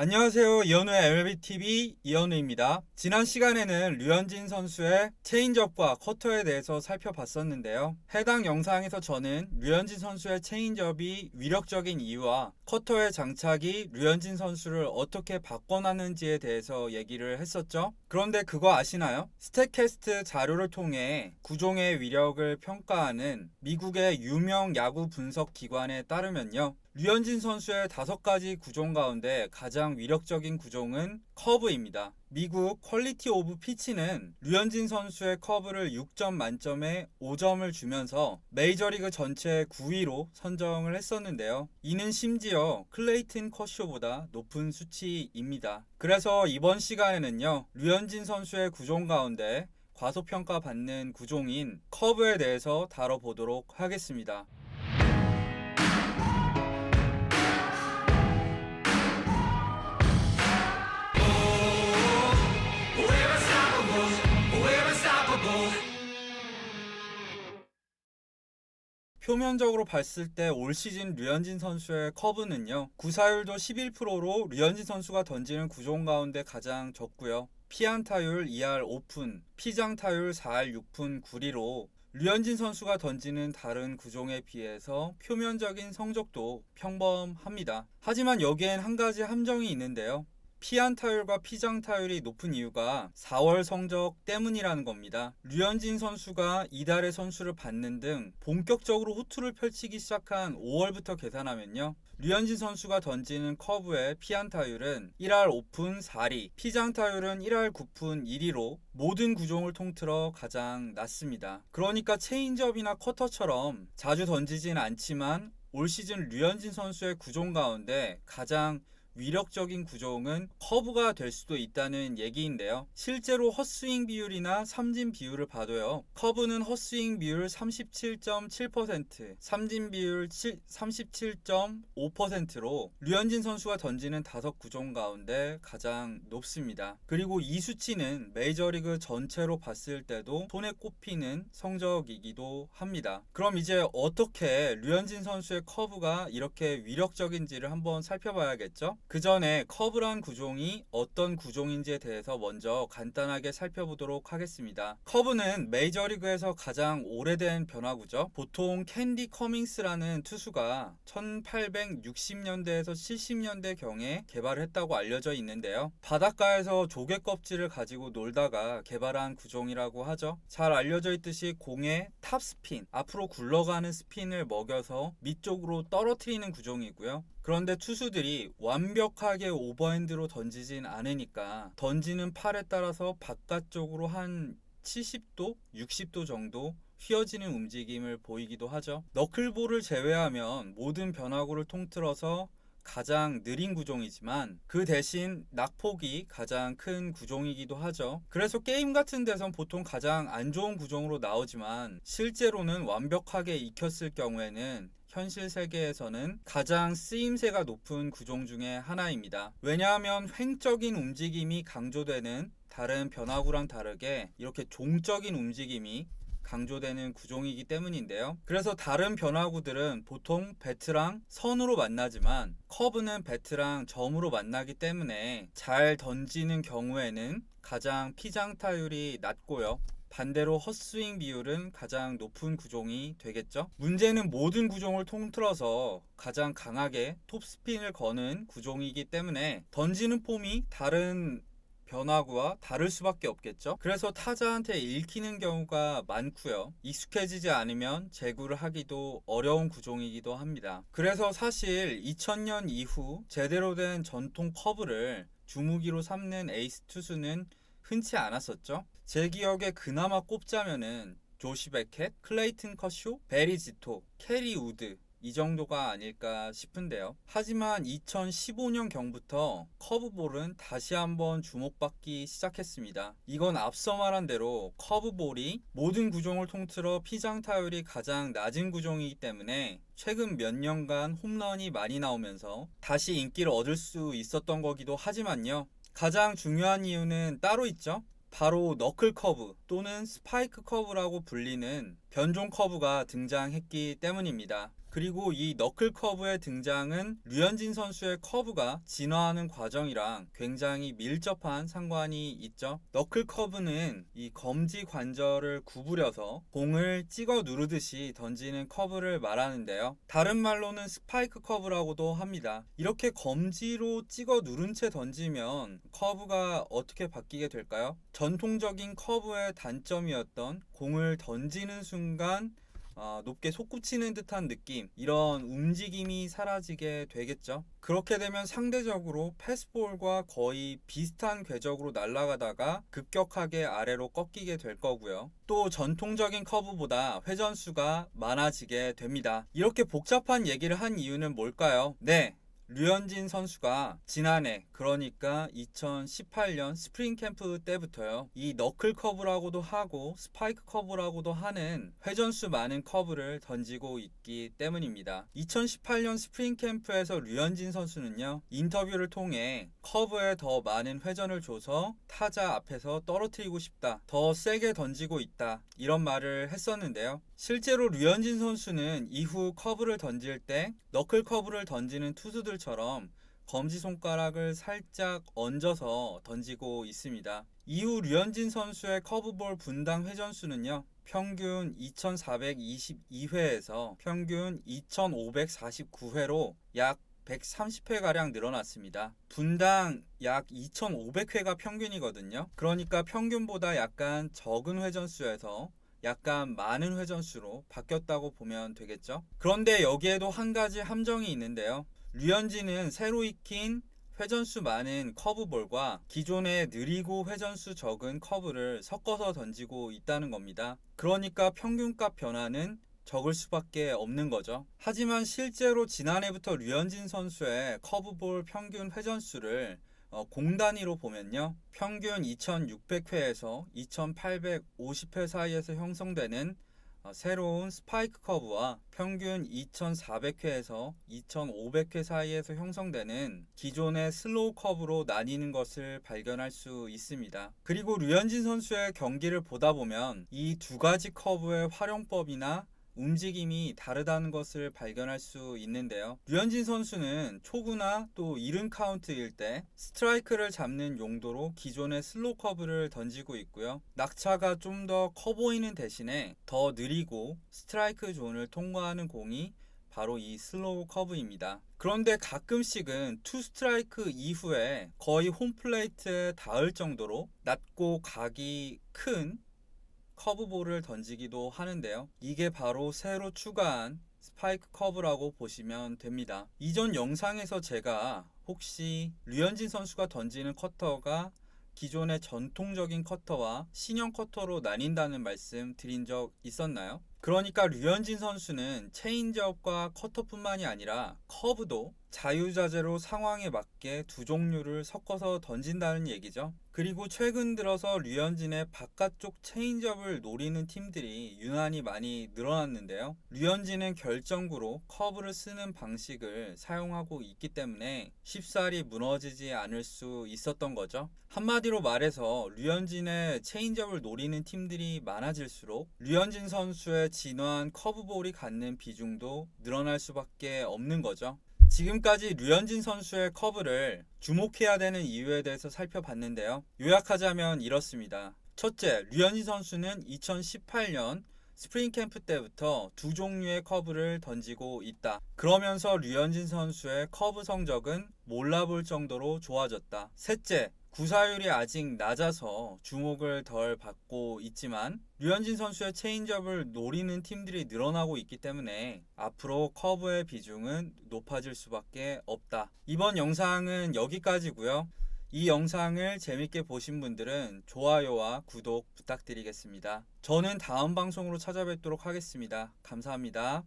안녕하세요. 이현우의 MLBTV 이현우입니다. 지난 시간에는 류현진 선수의 체인지업과 커터에 대해서 살펴봤었는데요. 해당 영상에서 저는 류현진 선수의 체인지업이 위력적인 이유와 커터의 장착이 류현진 선수를 어떻게 바꿔놨는지에 대해서 얘기를 했었죠. 그런데 그거 아시나요? 스탯캐스트 자료를 통해 구종의 위력을 평가하는 미국의 유명 야구 분석 기관에 따르면요. 류현진 선수의 5가지 구종 가운데 가장 위력적인 구종은 커브입니다. 미국 퀄리티 오브 피치는 류현진 선수의 커브를 6점 만점에 5점을 주면서 메이저리그 전체 9위로 선정을 했었는데요. 이는 심지어 클레이튼 커쇼보다 높은 수치입니다. 그래서 이번 시간에는요, 류현진 선수의 구종 가운데 과소평가받는 구종인 커브에 대해서 다뤄보도록 하겠습니다. 표면적으로 봤을 때 올 시즌 류현진 선수의 커브는요, 구사율도 11%로 류현진 선수가 던지는 구종 가운데 가장 적고요. 피안타율 2할 5푼, 피장타율 4할 6푼 9리로 류현진 선수가 던지는 다른 구종에 비해서 표면적인 성적도 평범합니다. 하지만 여기엔 한 가지 함정이 있는데요. 피안타율과 피장타율이 높은 이유가 4월 성적 때문이라는 겁니다. 류현진 선수가 이달의 선수를 받는 등 본격적으로 호투를 펼치기 시작한 5월부터 계산하면요, 류현진 선수가 던지는 커브의 피안타율은 1할 5푼 4리, 피장타율은 1할 9푼 1리로 모든 구종을 통틀어 가장 낮습니다. 그러니까 체인지업이나 커터처럼 자주 던지진 않지만 올 시즌 류현진 선수의 구종 가운데 가장 위력적인 구종은 커브가 될 수도 있다는 얘기인데요. 실제로 헛스윙 비율이나 삼진 비율을 봐도요, 커브는 헛스윙 비율 37.7%, 삼진 비율 37.5%로 류현진 선수가 던지는 5구종 가운데 가장 높습니다. 그리고 이 수치는 메이저리그 전체로 봤을 때도 손에 꼽히는 성적이기도 합니다. 그럼 이제 어떻게 류현진 선수의 커브가 이렇게 위력적인지를 한번 살펴봐야겠죠? 그 전에 커브란 구종이 어떤 구종인지에 대해서 먼저 간단하게 살펴보도록 하겠습니다. 커브는 메이저리그에서 가장 오래된 변화구죠. 보통 캔디 커밍스라는 투수가 1860년대에서 70년대 경에 개발을 했다고 알려져 있는데요. 바닷가에서 조개 껍질을 가지고 놀다가 개발한 구종이라고 하죠. 잘 알려져 있듯이 공에 탑스핀, 앞으로 굴러가는 스핀을 먹여서 밑쪽으로 떨어뜨리는 구종이고요. 그런데 투수들이 완벽하게 오버핸드로 던지진 않으니까 던지는 팔에 따라서 바깥쪽으로 한 70도, 60도 정도 휘어지는 움직임을 보이기도 하죠. 너클볼을 제외하면 모든 변화구를 통틀어서 가장 느린 구종이지만 그 대신 낙폭이 가장 큰 구종이기도 하죠. 그래서 게임 같은 데선 보통 가장 안 좋은 구종으로 나오지만 실제로는 완벽하게 익혔을 경우에는 현실 세계에서는 가장 쓰임새가 높은 구종 중에 하나입니다. 왜냐하면 횡적인 움직임이 강조되는 다른 변화구랑 다르게 이렇게 종적인 움직임이 강조되는 구종이기 때문인데요. 그래서 다른 변화구들은 보통 배트랑 선으로 만나지만 커브는 배트랑 점으로 만나기 때문에 잘 던지는 경우에는 가장 피장타율이 낮고요. 반대로 헛스윙 비율은 가장 높은 구종이 되겠죠. 문제는 모든 구종을 통틀어서 가장 강하게 톱스핀을 거는 구종이기 때문에 던지는 폼이 다른 변화구와 다를 수밖에 없겠죠. 그래서 타자한테 읽히는 경우가 많고요. 익숙해지지 않으면 제구를 하기도 어려운 구종이기도 합니다. 그래서 사실 2000년 이후 제대로 된 전통 커브를 주무기로 삼는 에이스 투수는 흔치 않았었죠. 제 기억에 그나마 꼽자면은 조시 베켓, 클레이튼 커쇼, 베리 지토, 캐리 우드 이 정도가 아닐까 싶은데요. 하지만 2015년 경부터 커브볼은 다시 한번 주목받기 시작했습니다. 이건 앞서 말한 대로 커브볼이 모든 구종을 통틀어 피장타율이 가장 낮은 구종이기 때문에 최근 몇 년간 홈런이 많이 나오면서 다시 인기를 얻을 수 있었던 거기도 하지만요. 가장 중요한 이유는 따로 있죠. 바로 너클 커브 또는 스파이크 커브라고 불리는 변종 커브가 등장했기 때문입니다. 그리고 이 너클 커브의 등장은 류현진 선수의 커브가 진화하는 과정이랑 굉장히 밀접한 상관이 있죠. 너클 커브는 이 검지 관절을 구부려서 공을 찍어 누르듯이 던지는 커브를 말하는데요. 다른 말로는 스파이크 커브라고도 합니다. 이렇게 검지로 찍어 누른 채 던지면 커브가 어떻게 바뀌게 될까요? 전통적인 커브의 단점이었던 공을 던지는 순간 높게 솟구치는 듯한 느낌, 이런 움직임이 사라지게 되겠죠. 그렇게 되면 상대적으로 패스볼과 거의 비슷한 궤적으로 날아가다가 급격하게 아래로 꺾이게 될 거고요. 또 전통적인 커브보다 회전수가 많아지게 됩니다. 이렇게 복잡한 얘기를 한 이유는 뭘까요? 네, 류현진 선수가 지난해, 그러니까 2018년 스프링 캠프 때부터요, 이 너클 커브라고도 하고 스파이크 커브라고도 하는 회전수 많은 커브를 던지고 있기 때문입니다. 2018년 스프링 캠프에서 류현진 선수는요, 인터뷰를 통해 커브에 더 많은 회전을 줘서 타자 앞에서 떨어뜨리고 싶다, 더 세게 던지고 있다, 이런 말을 했었는데요. 실제로 류현진 선수는 이후 커브를 던질 때 너클 커브를 던지는 투수들처럼 검지손가락을 살짝 얹어서 던지고 있습니다. 이후 류현진 선수의 커브볼 분당 회전수는요, 평균 2422회에서 평균 2549회로 약 130회가량 늘어났습니다. 분당 약 2500회가 평균이거든요. 그러니까 평균보다 약간 적은 회전수에서 약간 많은 회전수로 바뀌었다고 보면 되겠죠. 그런데 여기에도 한 가지 함정이 있는데요. 류현진은 새로 익힌 회전수 많은 커브볼과 기존의 느리고 회전수 적은 커브를 섞어서 던지고 있다는 겁니다. 그러니까 평균값 변화는 적을 수밖에 없는 거죠. 하지만 실제로 지난해부터 류현진 선수의 커브볼 평균 회전수를 공 단위로 보면요, 평균 2600회에서 2850회 사이에서 형성되는 새로운 스파이크 커브와 평균 2400회에서 2500회 사이에서 형성되는 기존의 슬로우 커브로 나뉘는 것을 발견할 수 있습니다. 그리고 류현진 선수의 경기를 보다 보면 이 두 가지 커브의 활용법이나 움직임이 다르다는 것을 발견할 수 있는데요. 류현진 선수는 초구나 또 이른 카운트일 때 스트라이크를 잡는 용도로 기존의 슬로우 커브를 던지고 있고요. 낙차가 좀 더 커 보이는 대신에 더 느리고 스트라이크 존을 통과하는 공이 바로 이 슬로우 커브입니다. 그런데 가끔씩은 투 스트라이크 이후에 거의 홈플레이트에 닿을 정도로 낮고 각이 큰 커브볼을 던지기도 하는데요. 이게 바로 새로 추가한 스파이크 커브라고 보시면 됩니다. 이전 영상에서 제가 혹시 류현진 선수가 던지는 커터가 기존의 전통적인 커터와 신형 커터로 나뉜다는 말씀 드린 적 있었나요? 그러니까 류현진 선수는 체인지업과 커터뿐만이 아니라 커브도 자유자재로 상황에 맞게 두 종류를 섞어서 던진다는 얘기죠. 그리고 최근 들어서 류현진의 바깥쪽 체인지업을 노리는 팀들이 유난히 많이 늘어났는데요. 류현진은 결정구로 커브를 쓰는 방식을 사용하고 있기 때문에 쉽사리 무너지지 않을 수 있었던 거죠. 한마디로 말해서 류현진의 체인지업을 노리는 팀들이 많아질수록 류현진 선수의 진화한 커브볼이 갖는 비중도 늘어날 수밖에 없는 거죠. 지금까지 류현진 선수의 커브를 주목해야 되는 이유에 대해서 살펴봤는데요. 요약하자면 이렇습니다. 첫째, 류현진 선수는 2018년 스프링 캠프 때부터 두 종류의 커브를 던지고 있다. 그러면서 류현진 선수의 커브 성적은 몰라볼 정도로 좋아졌다. 셋째, 구사율이 아직 낮아서 주목을 덜 받고 있지만 류현진 선수의 체인지업을 노리는 팀들이 늘어나고 있기 때문에 앞으로 커브의 비중은 높아질 수밖에 없다. 이번 영상은 여기까지고요. 이 영상을 재밌게 보신 분들은 좋아요와 구독 부탁드리겠습니다. 저는 다음 방송으로 찾아뵙도록 하겠습니다. 감사합니다.